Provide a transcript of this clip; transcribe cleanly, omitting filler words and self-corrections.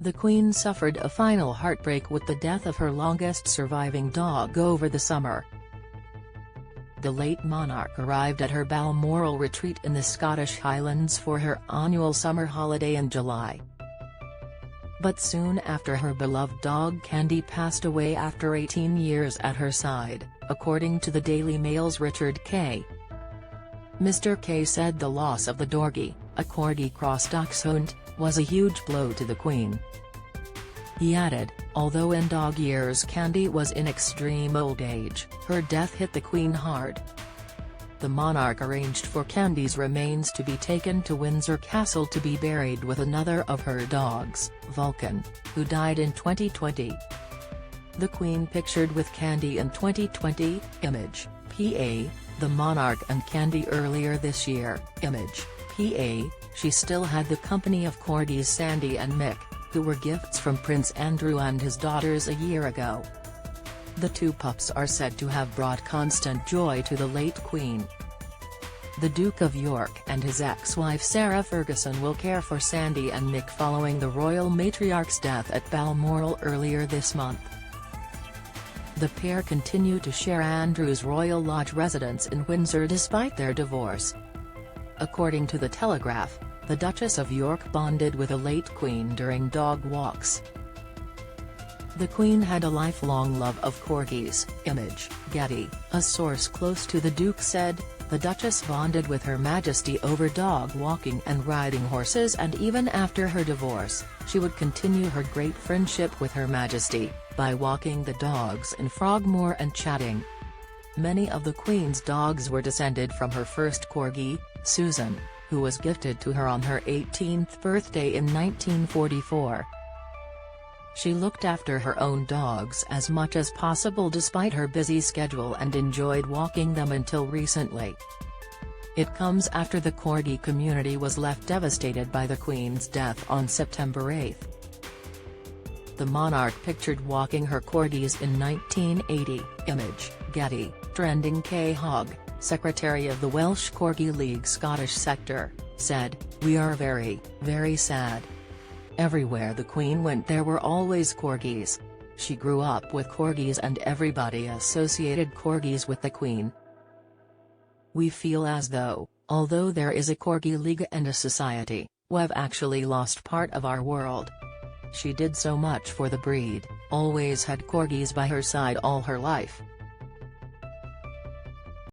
The Queen suffered a final heartbreak with the death of her longest surviving dog over the summer. The late monarch arrived at her Balmoral retreat in the Scottish Highlands for her annual summer holiday in July. But soon after, her beloved dog Candy passed away after 18 years at her side, according to the Daily Mail's Richard Kay. Mr. Kay said the loss of the dorgi, a corgi cross dachshund, was a huge blow to the Queen. He added, although in dog years Candy was in extreme old age, her death hit the Queen hard. The monarch arranged for Candy's remains to be taken to Windsor Castle to be buried with another of her dogs, Vulcan, who died in 2020. The Queen pictured with Candy in 2020, image, PA, the monarch and Candy earlier this year, image, PA, she still had the company of corgis Sandy and Mick, who were gifts from Prince Andrew and his daughters a year ago. The two pups are said to have brought constant joy to the late Queen. The Duke of York and his ex-wife Sarah Ferguson will care for Sandy and Mick following the royal matriarch's death at Balmoral earlier this month. The pair continue to share Andrew's Royal Lodge residence in Windsor despite their divorce. According to The Telegraph, the Duchess of York bonded with the late Queen during dog walks. The Queen had a lifelong love of corgis, image, Getty, a source close to the Duke said, the Duchess bonded with Her Majesty over dog walking and riding horses, and even after her divorce, she would continue her great friendship with Her Majesty, by walking the dogs in Frogmore and chatting. Many of the Queen's dogs were descended from her first corgi, Susan, who was gifted to her on her 18th birthday in 1944. She looked after her own dogs as much as possible despite her busy schedule and enjoyed walking them until recently. It comes after the corgi community was left devastated by the Queen's death on September 8. The monarch pictured walking her corgis in 1980, image, Getty, trending. Kay Hogg, secretary of the Welsh Corgi League Scottish sector, said, "We are very, very sad. Everywhere the Queen went there were always corgis. She grew up with corgis and everybody associated corgis with the Queen. We feel as though, although there is a Corgi League and a society, we've actually lost part of our world. She did so much for the breed, always had corgis by her side all her life."